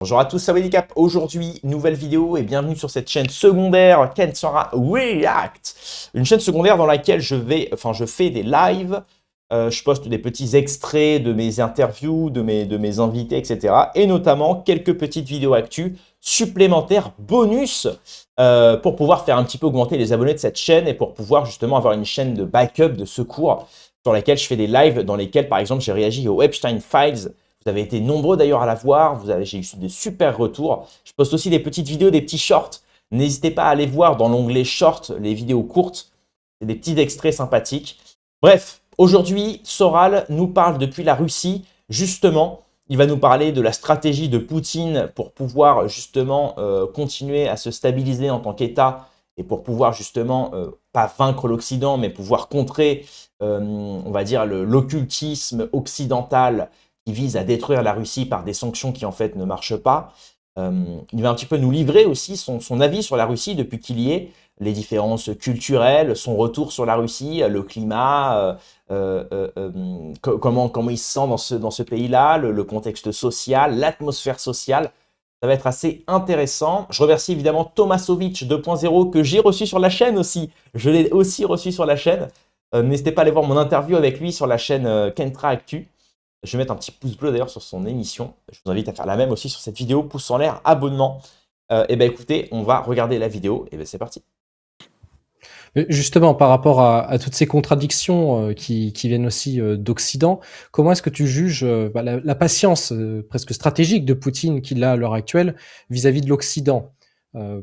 Bonjour à tous, c'est Wedicap. Aujourd'hui, nouvelle vidéo et bienvenue sur cette chaîne secondaire Ken Sora React. Une chaîne secondaire dans laquelle je fais des lives, je poste des petits extraits de mes interviews, de mes invités, etc. Et notamment quelques petites vidéos actu supplémentaires, bonus, pour pouvoir faire un petit peu augmenter les abonnés de cette chaîne et pour pouvoir justement avoir une chaîne de backup, de secours, sur laquelle je fais des lives dans lesquels, par exemple, j'ai réagi aux Epstein Files. Vous avez été nombreux d'ailleurs à la voir, j'ai eu des super retours. Je poste aussi des petites vidéos, des petits shorts. N'hésitez pas à aller voir dans l'onglet short les vidéos courtes. C'est des petits extraits sympathiques. Bref, aujourd'hui, Soral nous parle depuis la Russie. Justement, il va nous parler de la stratégie de Poutine pour pouvoir justement continuer à se stabiliser en tant qu'État et pour pouvoir justement, pas vaincre l'Occident, mais pouvoir contrer, on va dire, l'occultisme occidental qui vise à détruire la Russie par des sanctions qui en fait ne marchent pas. Il va un petit peu nous livrer aussi son avis sur la Russie depuis qu'il y est, les différences culturelles, son retour sur la Russie, le climat, comment il se sent dans ce pays-là, le contexte social, l'atmosphère sociale. Ça va être assez intéressant. Je remercie évidemment Tomasovic 2.0 que j'ai reçu sur la chaîne aussi. Je l'ai aussi reçu sur la chaîne. N'hésitez pas à aller voir mon interview avec lui sur la chaîne Kentra Actu. Je vais mettre un petit pouce bleu d'ailleurs sur son émission. Je vous invite à faire la même aussi sur cette vidéo. Pouce en l'air, abonnement. Et ben écoutez, on va regarder la vidéo. Et ben c'est parti. Justement, par rapport à toutes ces contradictions qui viennent aussi d'Occident, comment est-ce que tu juges la patience presque stratégique de Poutine qu'il a à l'heure actuelle vis-à-vis de l'Occident?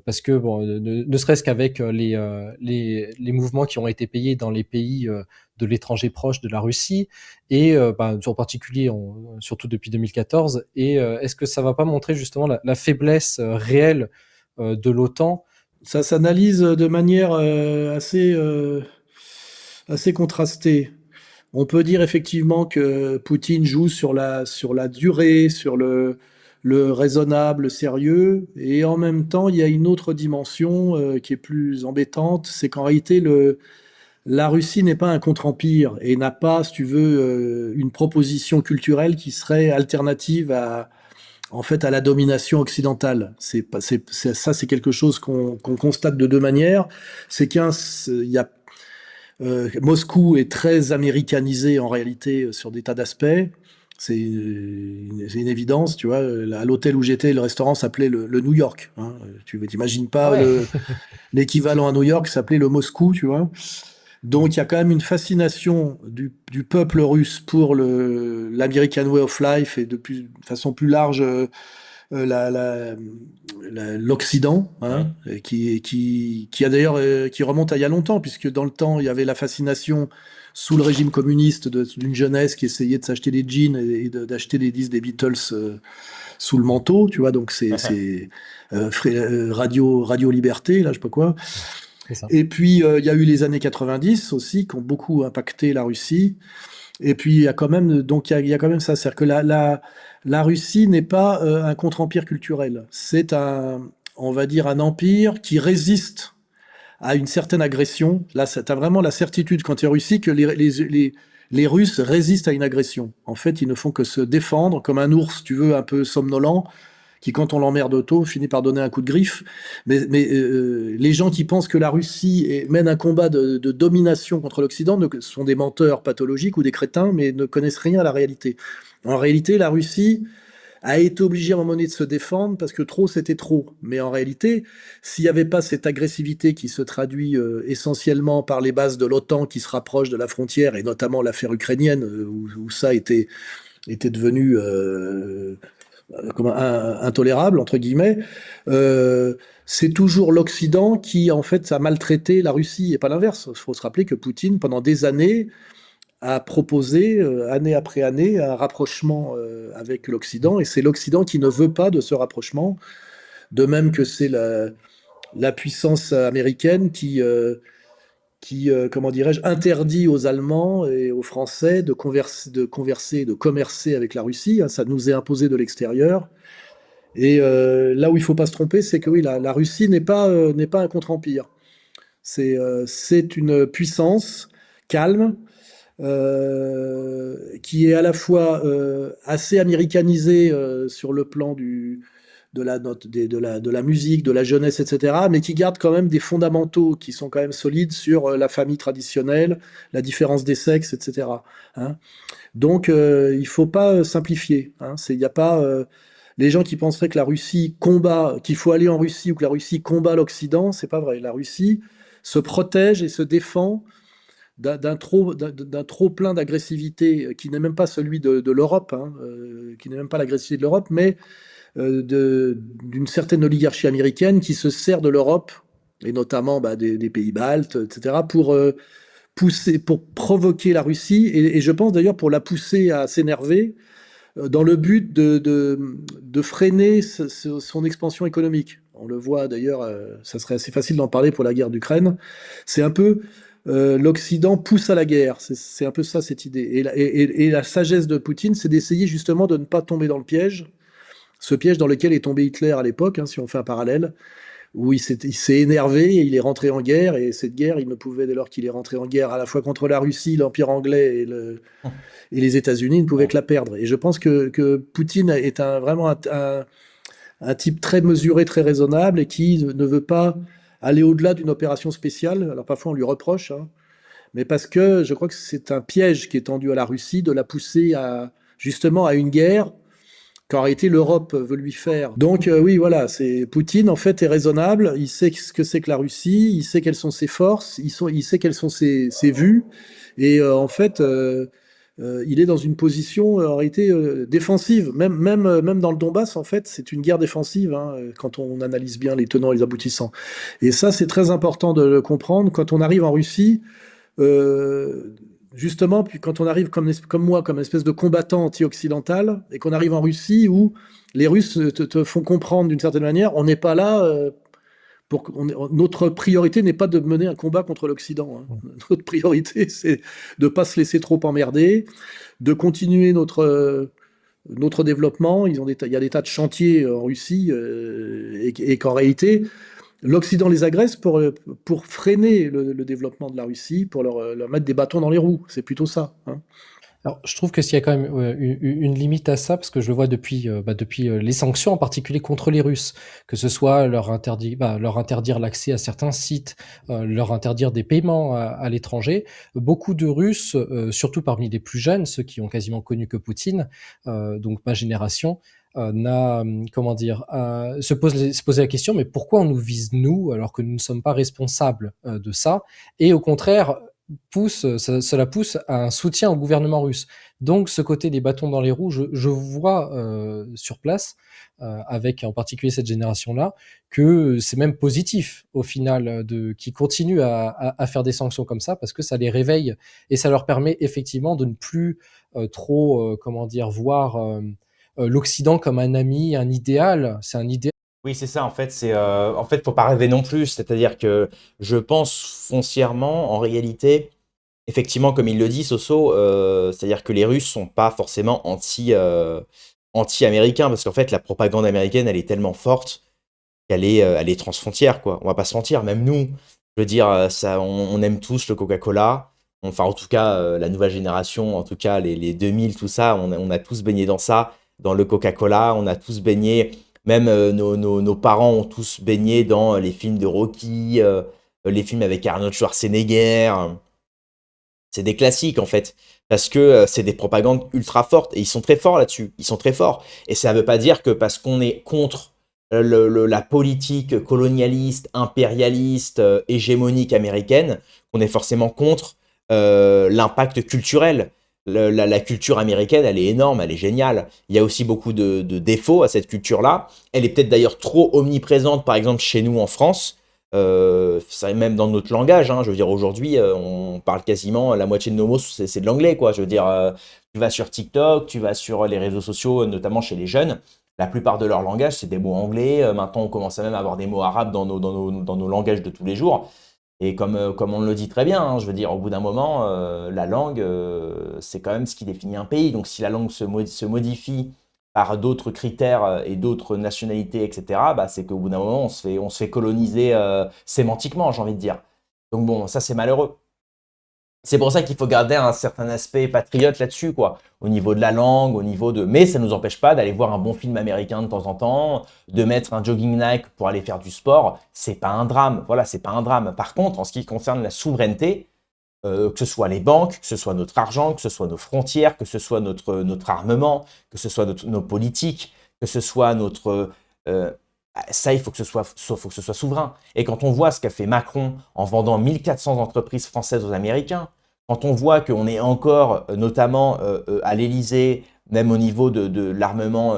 Parce que bon, ne serait-ce qu'avec les mouvements qui ont été payés dans les pays de l'étranger proche de la Russie, et en particulier, surtout depuis 2014, et est-ce que ça va pas montrer justement la faiblesse réelle de l'OTAN? Ça s'analyse de manière assez contrastée. On peut dire effectivement que Poutine joue sur la durée, sur le raisonnable, le sérieux, et en même temps, il y a une autre dimension qui est plus embêtante, c'est qu'en réalité, la Russie n'est pas un contre-empire et n'a pas, si tu veux, une proposition culturelle qui serait alternative en fait, à la domination occidentale. Ça, c'est quelque chose qu'on constate de deux manières. C'est qu'il y a Moscou est très américanisé en réalité sur des tas d'aspects. C'est une évidence, tu vois. À l'hôtel où j'étais, le restaurant s'appelait le New York. Hein. Tu t'imagines Ah pas ouais. l'équivalent à New York s'appelait le Moscou, tu vois. Donc il y a quand même une fascination du peuple russe pour l'American Way of Life et de façon plus large la- la- l'Occident, hein, Ouais. et qui a d'ailleurs qui remonte à il y a longtemps, puisque dans le temps il y avait la fascination sous le régime communiste d'une jeunesse qui essayait de s'acheter des jeans d'acheter des disques des Beatles sous le manteau, tu vois. Donc c'est Radio Liberté, là je sais pas quoi. C'est ça. Et puis il y a eu les années 90 aussi qui ont beaucoup impacté la Russie. Et puis il y a quand même il y a quand même ça, c'est-à-dire que la Russie n'est pas un contre-empire culturel. C'est on va dire un empire qui résiste à une certaine agression. Là, tu as vraiment la certitude quand tu es en Russie que les Russes résistent à une agression. En fait, ils ne font que se défendre comme un ours, tu veux, un peu somnolent, qui, quand on l'emmerde auto, finit par donner un coup de griffe. Mais les gens qui pensent que la Russie mène un combat de domination contre l'Occident sont des menteurs pathologiques ou des crétins, mais ne connaissent rien à la réalité. En réalité, la Russie a été obligée à un moment donné de se défendre parce que trop, c'était trop. Mais en réalité, s'il n'y avait pas cette agressivité qui se traduit essentiellement par les bases de l'OTAN qui se rapprochent de la frontière, et notamment l'affaire ukrainienne, où ça était devenu comme intolérable, entre guillemets, euh, c'est toujours l'Occident qui, en fait, a maltraité la Russie et pas l'inverse. Il faut se rappeler que Poutine, pendant des années, a proposé, année après année, un rapprochement avec l'Occident, et c'est l'Occident qui ne veut pas de ce rapprochement, de même que c'est la puissance américaine qui comment dirais-je, interdit aux Allemands et aux Français de commercer avec la Russie. Hein. Ça nous est imposé de l'extérieur. Et là où il faut pas se tromper, c'est que oui, la Russie n'est pas un contre-empire. C'est une puissance calme qui est à la fois assez américanisée sur le plan de la musique, de la jeunesse, etc., mais qui garde quand même des fondamentaux qui sont quand même solides sur la famille traditionnelle, la différence des sexes, etc., hein. Donc, il faut pas simplifier, hein. Il y a pas les gens qui penseraient que la Russie combat, qu'il faut aller en Russie ou que la Russie combat l'Occident, c'est pas vrai. La Russie se protège et se défend d'un trop plein d'agressivité qui n'est même pas celui de l'Europe, hein, qui n'est même pas l'agressivité de l'Europe, mais d'une certaine oligarchie américaine qui se sert de l'Europe, et notamment des pays baltes, etc., pour provoquer la Russie, et je pense d'ailleurs pour la pousser à s'énerver, dans le but de freiner son expansion économique. On le voit d'ailleurs, ça serait assez facile d'en parler pour la guerre d'Ukraine. C'est un peu l'Occident pousse à la guerre. C'est un peu ça cette idée. Et la sagesse de Poutine, c'est d'essayer justement de ne pas tomber dans le piège, ce piège dans lequel est tombé Hitler à l'époque, hein, si on fait un parallèle, où il s'est énervé et il est rentré en guerre. Et cette guerre, il ne pouvait, dès lors qu'il est rentré en guerre à la fois contre la Russie, l'Empire anglais et les États-Unis, ne pouvait Ouais. que la perdre. Et je pense que Poutine est vraiment un type très mesuré, très raisonnable et qui ne veut pas aller au-delà d'une opération spéciale. Alors parfois on lui reproche, hein, mais parce que je crois que c'est un piège qui est tendu à la Russie de la pousser justement à une guerre qu'en réalité l'Europe veut lui faire. Donc oui, voilà, Poutine en fait est raisonnable, il sait ce que c'est que la Russie, il sait quelles sont ses forces, il sait quelles sont ses vues, et en fait, il est dans une position en réalité défensive. Même dans le Donbass, en fait, c'est une guerre défensive, hein, quand on analyse bien les tenants et les aboutissants. Et ça, c'est très important de le comprendre. Quand on arrive en Russie, euh, justement, puis quand on arrive comme moi, comme une espèce de combattant anti-occidental, et qu'on arrive en Russie où les Russes te font comprendre d'une certaine manière, on n'est pas là notre priorité n'est pas de mener un combat contre l'Occident, hein. Notre priorité, c'est de ne pas se laisser trop emmerder, de continuer notre développement. Il y a des tas de chantiers en Russie, et qu'en réalité, l'Occident les agresse pour freiner le développement de la Russie, pour leur mettre des bâtons dans les roues. C'est plutôt ça, hein. Alors, je trouve que s'il y a quand même une limite à ça, parce que je le vois depuis les sanctions, en particulier contre les Russes, que ce soit leur interdire l'accès à certains sites, leur interdire des paiements à l'étranger. Beaucoup de Russes, surtout parmi les plus jeunes, ceux qui ont quasiment connu que Poutine, donc ma génération, se poser la question, mais pourquoi on nous vise nous alors que nous ne sommes pas responsables de ça? Et au contraire, cela pousse à un soutien au gouvernement russe. Donc ce côté des bâtons dans les roues, je vois sur place, avec en particulier cette génération-là, que c'est même positif au final qu'ils continuent à faire des sanctions comme ça parce que ça les réveille et ça leur permet effectivement de ne plus trop, voir l'Occident comme un ami, un idéal. C'est un idéal. Oui, c'est ça, en fait, faut pas rêver non plus. C'est-à-dire que je pense foncièrement, en réalité, effectivement, comme il le dit, Soso, c'est-à-dire que les Russes sont pas forcément anti-américains, parce qu'en fait, la propagande américaine, elle est tellement forte elle est transfrontière, quoi. On va pas se mentir, même nous, je veux dire, on aime tous le Coca-Cola. Enfin, en tout cas, la nouvelle génération, en tout cas, les 2000, tout ça, on a tous baigné dans ça, dans le Coca-Cola. On a tous baigné, même nos parents ont tous baigné dans les films de Rocky, les films avec Arnold Schwarzenegger. C'est des classiques en fait, parce que c'est des propagandes ultra fortes et ils sont très forts là-dessus. Ils sont très forts. Et ça ne veut pas dire que parce qu'on est contre la politique colonialiste, impérialiste, hégémonique américaine, qu'on est forcément contre l'impact culturel. La culture américaine, elle est énorme, elle est géniale. Il y a aussi beaucoup de défauts à cette culture-là. Elle est peut-être d'ailleurs trop omniprésente, par exemple chez nous en France. Ça, même dans notre langage, hein. Je veux dire, aujourd'hui, on parle quasiment la moitié de nos mots, c'est de l'anglais, quoi. Je veux dire, tu vas sur TikTok, tu vas sur les réseaux sociaux, notamment chez les jeunes, la plupart de leur langage, c'est des mots anglais. Maintenant, on commence à même à avoir des mots arabes dans nos langages de tous les jours. Et comme on le dit très bien, hein, je veux dire, au bout d'un moment, la langue, c'est quand même ce qui définit un pays. Donc, si la langue se modifie par d'autres critères et d'autres nationalités, etc., bah, c'est qu'au bout d'un moment, on se fait coloniser sémantiquement, j'ai envie de dire. Donc bon, ça c'est malheureux. C'est pour ça qu'il faut garder un certain aspect patriote là-dessus, quoi. Au niveau de la langue, au niveau de... Mais ça ne nous empêche pas d'aller voir un bon film américain de temps en temps, de mettre un jogging Nike pour aller faire du sport. C'est pas un drame. Voilà, c'est pas un drame. Par contre, en ce qui concerne la souveraineté, que ce soit les banques, que ce soit notre argent, que ce soit nos frontières, que ce soit notre armement, que ce soit nos politiques, que ce soit notre... ça, il faut que faut que ce soit souverain. Et quand on voit ce qu'a fait Macron en vendant 1400 entreprises françaises aux Américains, quand on voit qu'on est encore, notamment à l'Élysée, même au niveau de l'armement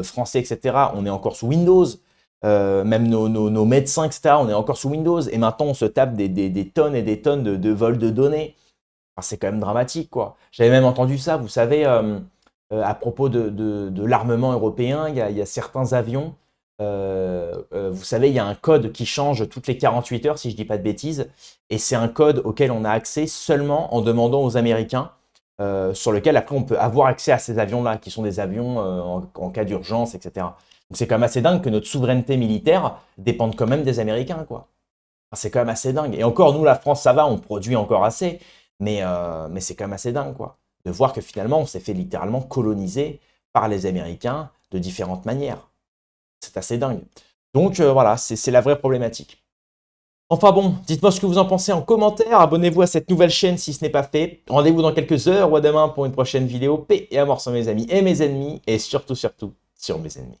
français, etc., on est encore sous Windows. Même nos médecins, etc., on est encore sous Windows. Et maintenant, on se tape des tonnes et des tonnes de vols de données. Enfin, c'est quand même dramatique, quoi. J'avais même entendu ça, vous savez, à propos de l'armement européen, il y a certains avions. Vous savez, il y a un code qui change toutes les 48 heures, si je ne dis pas de bêtises. Et c'est un code auquel on a accès seulement en demandant aux Américains, sur lequel après on peut avoir accès à ces avions-là, qui sont des avions en cas d'urgence, etc. Donc c'est quand même assez dingue que notre souveraineté militaire dépende quand même des Américains, quoi. Enfin, c'est quand même assez dingue. Et encore, nous, la France, ça va, on produit encore assez, mais c'est quand même assez dingue, quoi. De voir que finalement, on s'est fait littéralement coloniser par les Américains de différentes manières. C'est assez dingue. Donc voilà, c'est la vraie problématique. Enfin bon, dites-moi ce que vous en pensez en commentaire. Abonnez-vous à cette nouvelle chaîne si ce n'est pas fait. Rendez-vous dans quelques heures ou à demain pour une prochaine vidéo. Paix et amour sur mes amis et mes ennemis. Et surtout, surtout, sur mes ennemis.